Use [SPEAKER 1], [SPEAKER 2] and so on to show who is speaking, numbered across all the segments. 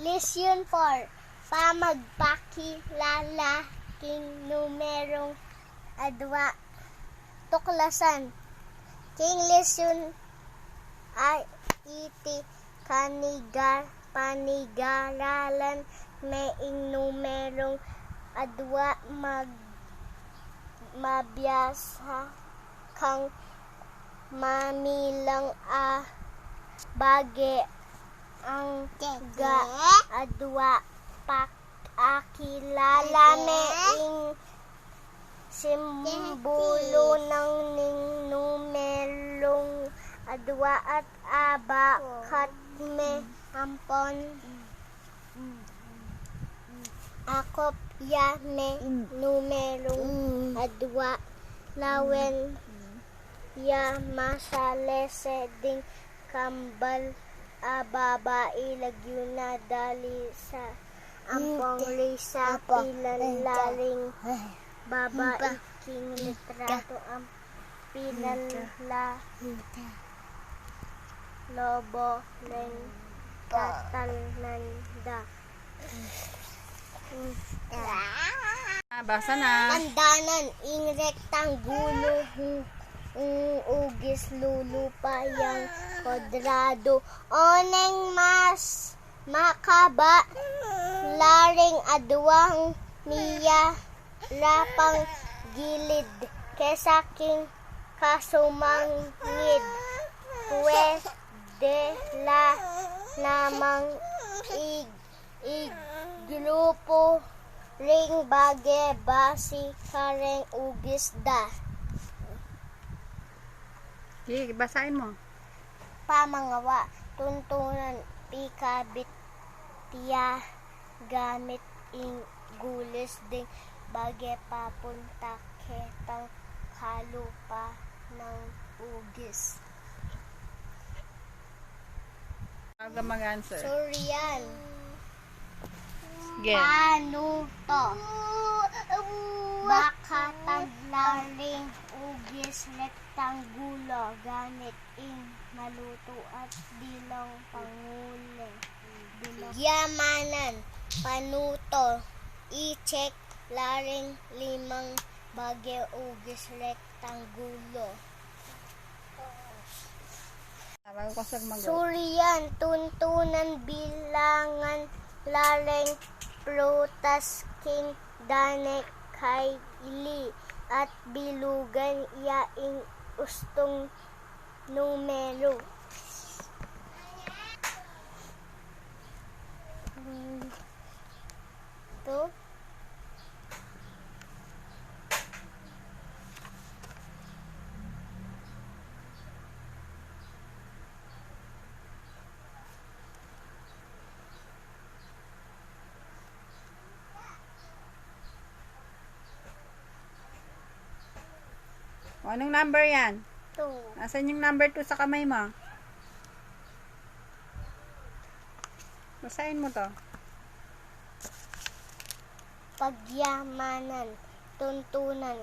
[SPEAKER 1] Lesson 4. Pamagpakilala king numerong adwa. Tuklasan. King lesson ay iti panigaralan meing numerong adwa mabiyasa kang mamilang bage ang ga adwa pakakilala meing simbolo ng ning numerong adwa at abakat me ampon akop ya me numerong adwa lawen ya masalese ding kambal babae lagyo na dali sa ampong lisa pilalaling babae king litrato ang pilala lobo len katalnanda.
[SPEAKER 2] Basa na.
[SPEAKER 1] Pandanan ing rektangulo ugis lulupa yang kwadrado oneng mas makaba laring adwang niya rapang gilid kesaking kasumangid pwede la namang grupo ring bage basi kareng ugis da.
[SPEAKER 2] Sige, basahin mo.
[SPEAKER 1] Pamangawa tuntunan pikabit tiya gamit ing gulis ding bage papunta ketang kalupa ng ugis.
[SPEAKER 2] Huwag ka mag-answer.
[SPEAKER 1] Suryan.
[SPEAKER 2] Sige.
[SPEAKER 1] Paano to? Makataglaring ugis rektanggulo gamit ing maluto at bilang panguli. Yamanan. Panuto. I-check laring limang bagay ugis rektanggulo. Suryan, tuntunan bilangan laring prutas king dane kaili at bilugan yaing ustong numero. To
[SPEAKER 2] O, anong number yan?
[SPEAKER 1] 2.
[SPEAKER 2] Nasaan yung number 2 sa kamay mo? Basahin mo to.
[SPEAKER 1] Pagyamanan, tuntunan,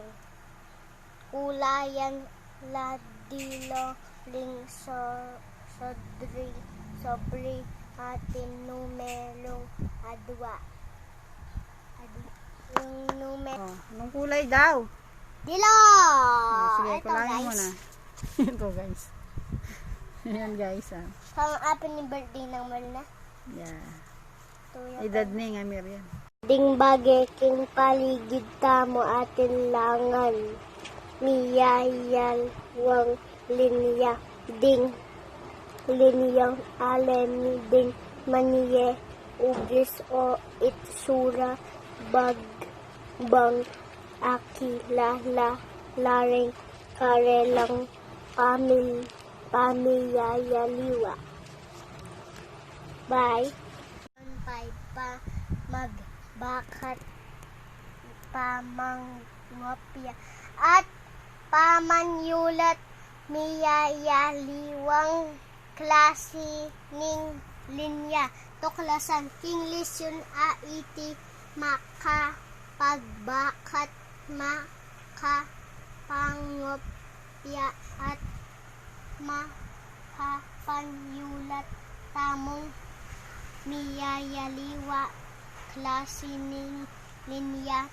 [SPEAKER 1] kulayan, ladilo, ling sobri, atin numerong adwa. Yung numero.
[SPEAKER 2] O, anong kulay daw?
[SPEAKER 1] Dilo!
[SPEAKER 2] Sige,
[SPEAKER 1] Ito
[SPEAKER 2] kulangin mo
[SPEAKER 1] guys.
[SPEAKER 2] na. Ito guys. Ayan guys
[SPEAKER 1] Kang apin ni birthday ng Marina.
[SPEAKER 2] Yeah.
[SPEAKER 1] Tuya
[SPEAKER 2] Edad ni nga Miriam.
[SPEAKER 1] ding bagay king paligid tamo atin langan. Miyayal wang linya ding linyang alemi ding maniye ugis o itsura bang akilala laring karelang pamiyayaliwa. Bye. Pa magbakat pamangwapya at pamanyulat miyayaliwang klase ning linya. Tuklasan king lesson iti makapagbakat makapangwapya at makapanyulat tamong miyayaliwa klase ning linya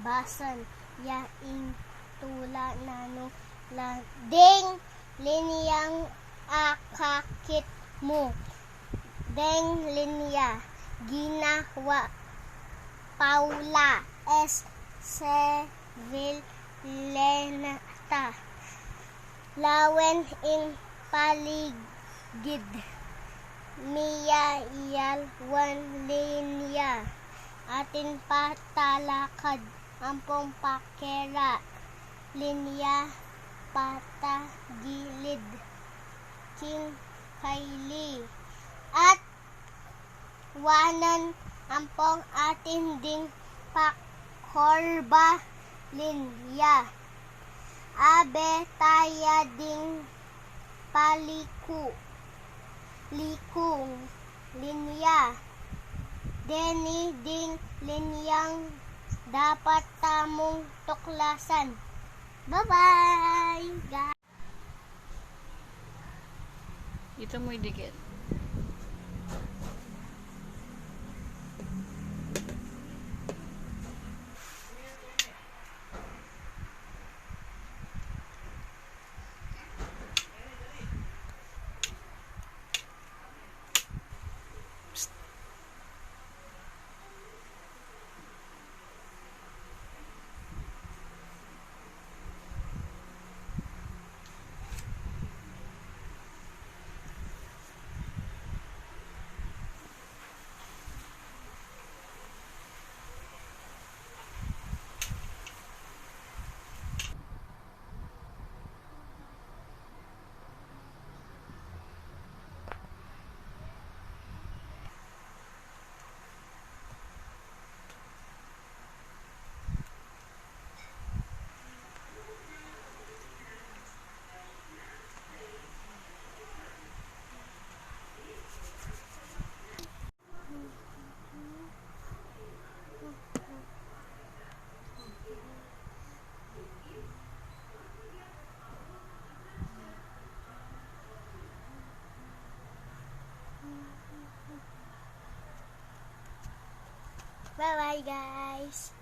[SPEAKER 1] basan yaing tula nano ding linyang akakit mo deng linya ginawa Paula S. Sevillenata lawen ing paligid Mia iyalwan linya atin patalakad ampong pakera linya patagilid king Kylie at wanan ampong atin ding pakorba linya abe taya ding likung linya deni ding linyang dapat tamong tuklasan. Bye-bye, guys!
[SPEAKER 2] Ito mo idikit.
[SPEAKER 1] Bye-bye, guys!